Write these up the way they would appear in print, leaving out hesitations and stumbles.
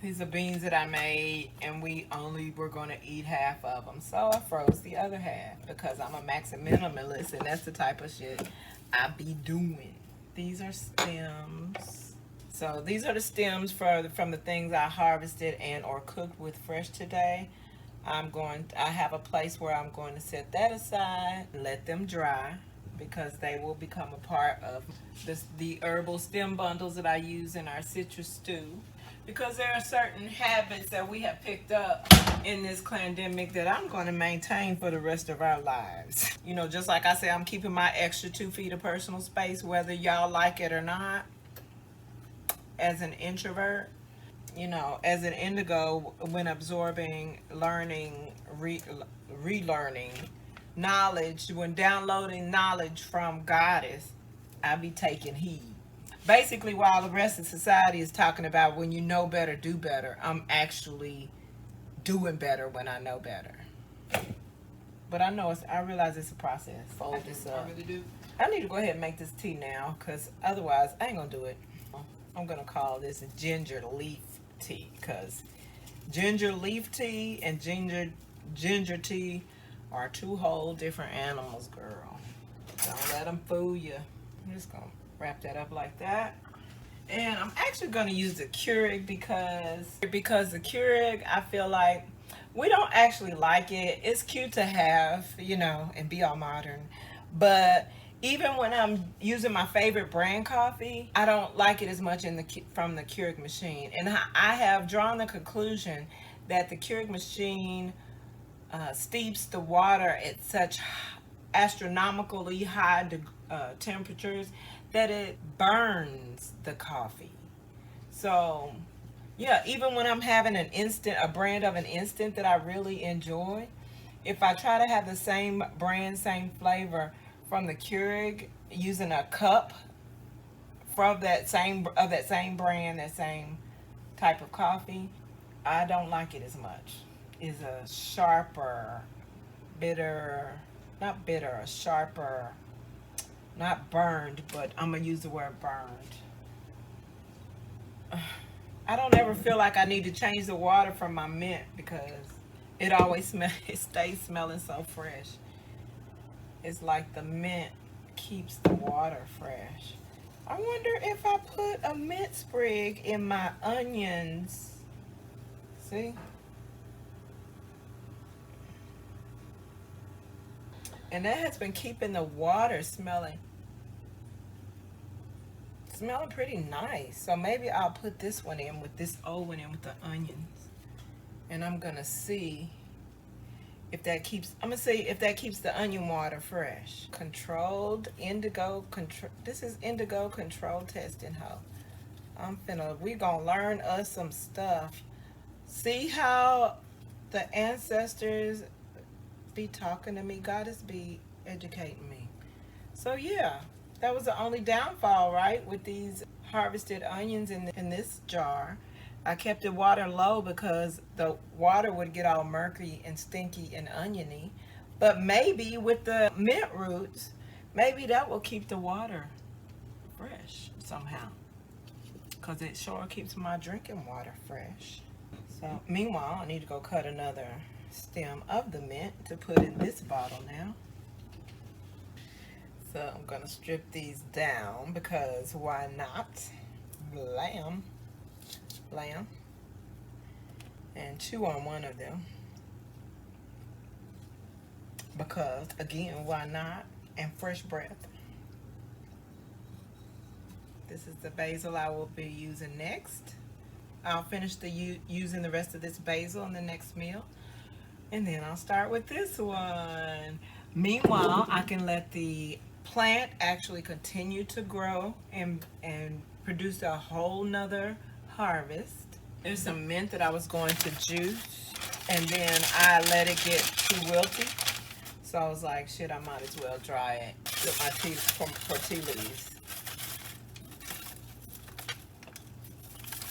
These are beans that I made, and we only were going to eat half of them. So I froze the other half because I'm a minimalist, and that's the type of shit I be doing. These are stems. So these are the stems from the things I harvested and or cooked with fresh today. I have a place where I'm going to set that aside and let them dry because they will become a part of the herbal stem bundles that I use in our citrus stew. Because there are certain habits that we have picked up in this pandemic that I'm going to maintain for the rest of our lives. You know, just like I said, I'm keeping my extra 2 feet of personal space, whether y'all like it or not, as an introvert. You know, as an indigo, when absorbing, learning, relearning knowledge, when downloading knowledge from Goddess, I be taking heed. Basically, while the rest of society is talking about when you know better, do better, I'm actually doing better when I know better. But I realize it's a process. Fold this up. I really do. I need to go ahead and make this tea now, because otherwise I ain't gonna do it. I'm gonna call this ginger leaf tea, because ginger leaf tea and ginger tea are two whole different animals, girl. Don't let them fool you. I'm just gonna wrap that up like that. And I'm actually gonna use the Keurig because the Keurig, I feel like we don't actually like it. It's cute to have, you know, and be all modern, but even when I'm using my favorite brand coffee, I don't like it as much from the Keurig machine. And I have drawn the conclusion that the Keurig machine steeps the water at such astronomically high temperatures that it burns the coffee. So yeah, even when I'm having a brand of an instant that I really enjoy, if I try to have the same brand, same flavor from the Keurig using a cup from that same brand, that same type of coffee, I don't like it as much. It's a sharper, bitter, not bitter, a sharper, not burned, but I'm gonna use the word burned. I don't ever feel like I need to change the water from my mint because it stays smelling so fresh. It's like the mint keeps the water fresh. I wonder if I put a mint sprig in my onions. See? And that has been keeping the water smelling pretty nice. So maybe I'll put this one in with this old one in with the onions. And I'm gonna see if that keeps the onion water fresh. This is indigo control testing, ho. We gonna learn us some stuff. See how the ancestors be talking to me. Goddess be educating me. So yeah, that was the only downfall, right, with these harvested onions in this jar. I kept the water low because the water would get all murky and stinky and oniony. But maybe with the mint roots, maybe that will keep the water fresh somehow, because it sure keeps my drinking water fresh. So meanwhile, I need to go cut another stem of the mint to put in this bottle now. So I'm gonna strip these down because why not? Lamb, and chew on one of them because again, why not? And fresh breath. This is the basil I will be using next. I'll finish using the rest of this basil in the next meal, and then I'll start with this one. Meanwhile, I can let the plant actually continue to grow and produce a whole nother harvest. There's some mint that I was going to juice, and then I let it get too wilty. So I was like, shit, I might as well dry it with my tea for tea leaves.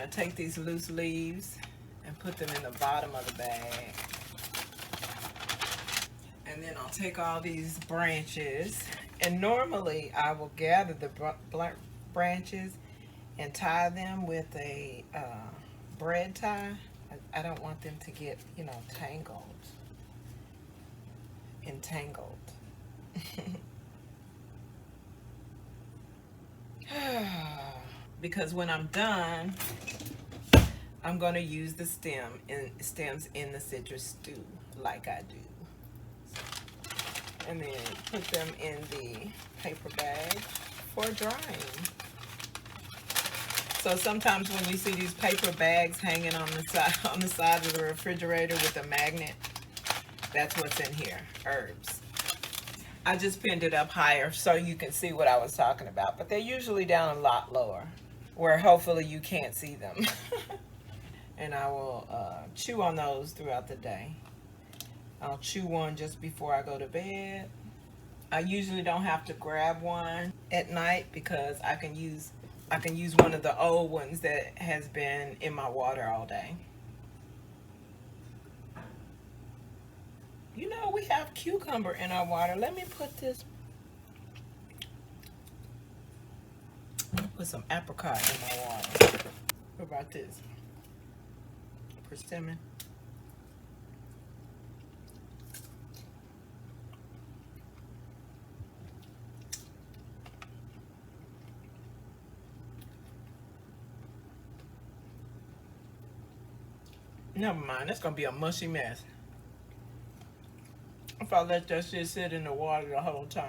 I take these loose leaves and put them in the bottom of the bag. And then I'll take all these branches, and normally I will gather the branches and tie them with a bread tie. I don't want them to get, you know, entangled. Because when I'm done, I'm going to use the stems in the citrus stew like I do. And then put them in the paper bag for drying. So sometimes when we see these paper bags hanging on the side of the refrigerator with a magnet, that's what's in here, herbs. I just pinned it up higher so you can see what I was talking about, but they're usually down a lot lower, where hopefully you can't see them. And I will chew on those throughout the day. I'll chew one just before I go to bed. I usually don't have to grab one at night because I can use one of the old ones that has been in my water all day. You know, we have cucumber in our water. Let me put some apricot in my water. What about this? Persimmon. Never mind, it's gonna be a mushy mess if I let that shit sit in the water the whole time.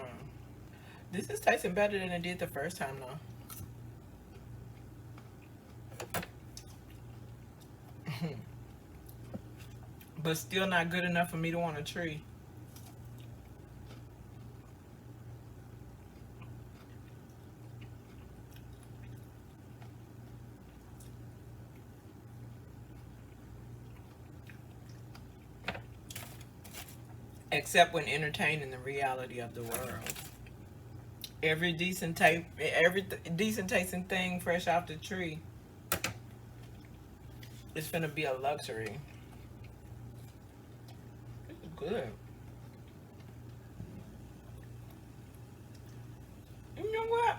This is tasting better than it did the first time though. But still not good enough for me to want a tree. Except when entertaining the reality of the world. Every decent tasting thing fresh off the tree is gonna be a luxury. This is good. You know what?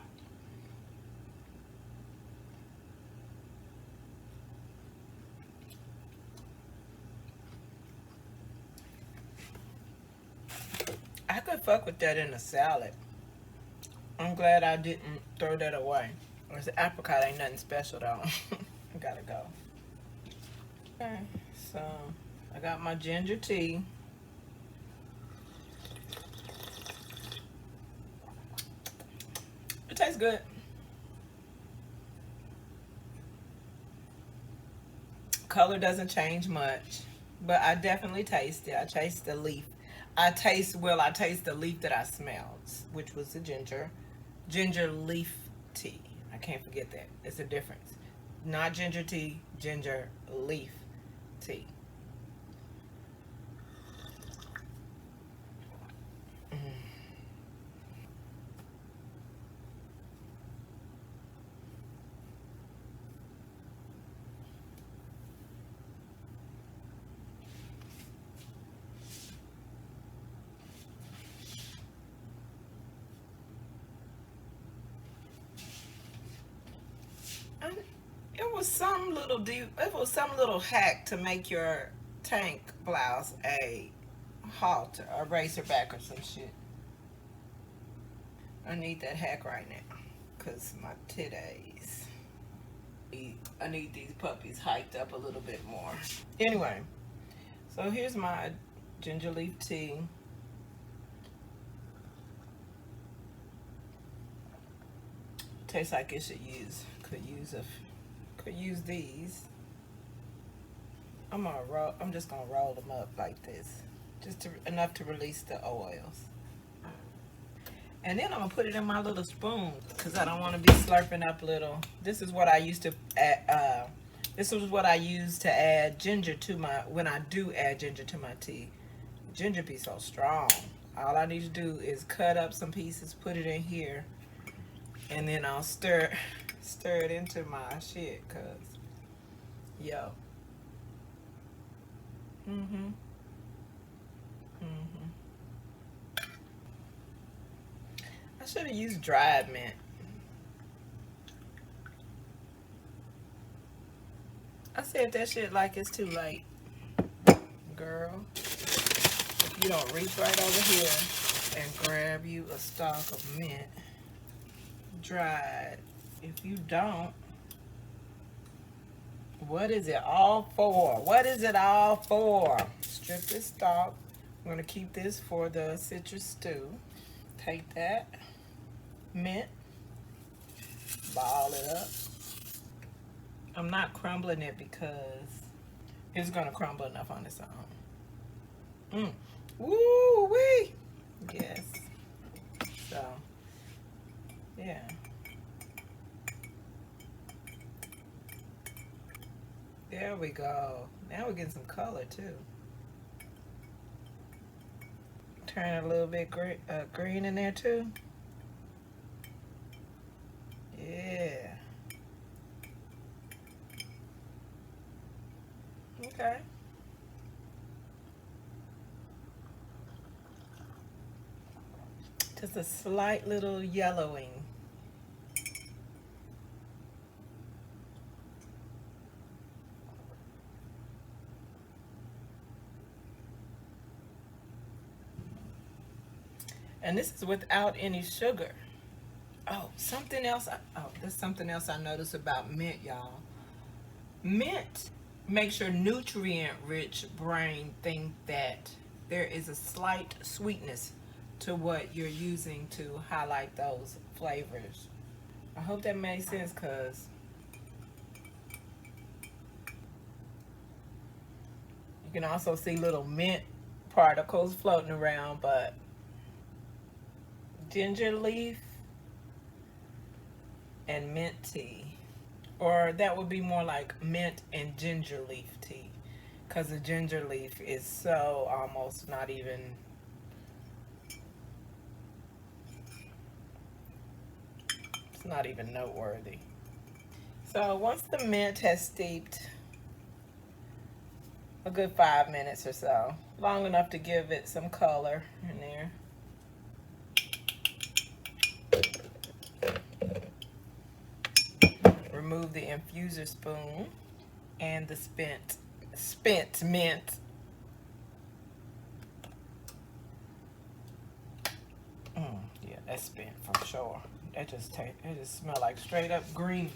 I could fuck with that in a salad. I'm glad I didn't throw that away. This apricot ain't nothing special though. I gotta go. Okay, so I got my ginger tea. It tastes good. Color doesn't change much, but I definitely taste it. I taste the leaf. I taste the leaf that I smelled, which was the ginger leaf tea. I can't forget that. It's a difference. Not ginger tea, ginger leaf tea. It was some little hack to make your tank blouse a halter, a racerback or some shit. I need that hack right now, cause my titties. I need these puppies hiked up a little bit more. Anyway, so here's my ginger leaf tea. Tastes like it should could use these. I'm just gonna roll them up like this, enough to release the oils. And then I'm gonna put it in my little spoon because I don't want to be slurping up little. This is what I used to add. This is what I use to add ginger to when I do add ginger to my tea. Ginger be so strong. All I need to do is cut up some pieces, put it in here, and then I'll stir it into my shit, cause yo. I should have used dried mint. said that shit like it's too late. Girl, if you don't reach right over here and grab you a stalk of mint, dried. If you don't, what is it all for? What is it all for? Strip this stalk. I'm gonna keep this for the citrus stew. Take that mint, ball it up. I'm not crumbling it because it's gonna crumble enough on its own. Woo wee! Yes. So, yeah. There we go. Now we're getting some color too. Turn a little bit green in there too. Yeah. Okay. Just a slight little yellowing. And this is without any sugar. Oh, something else. There's something else I noticed about mint, y'all. Mint makes your nutrient-rich brain think that there is a slight sweetness to what you're using to highlight those flavors. I hope that makes sense, because you can also see little mint particles floating around, but ginger leaf and mint tea, or that would be more like mint and ginger leaf tea, because the ginger leaf is so almost not even, it's not even noteworthy. So once the mint has steeped a good 5 minutes or so, long enough to give it some color in there, remove the infuser spoon and the spent mint. Yeah, that's spent for sure. It just smell like straight up green.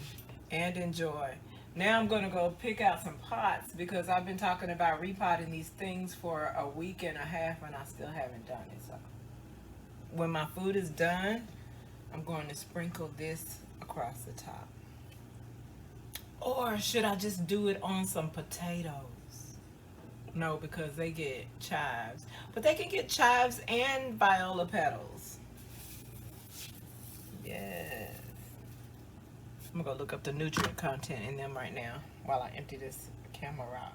And enjoy. Now I'm gonna go pick out some pots, because I've been talking about repotting these things for a week and a half and I still haven't done it. So when my food is done, I'm going to sprinkle this across the top. Or should I just do it on some potatoes? No, because they get chives. But they can get chives and viola petals. Yes. I'm gonna go look up the nutrient content in them right now while I empty this camera.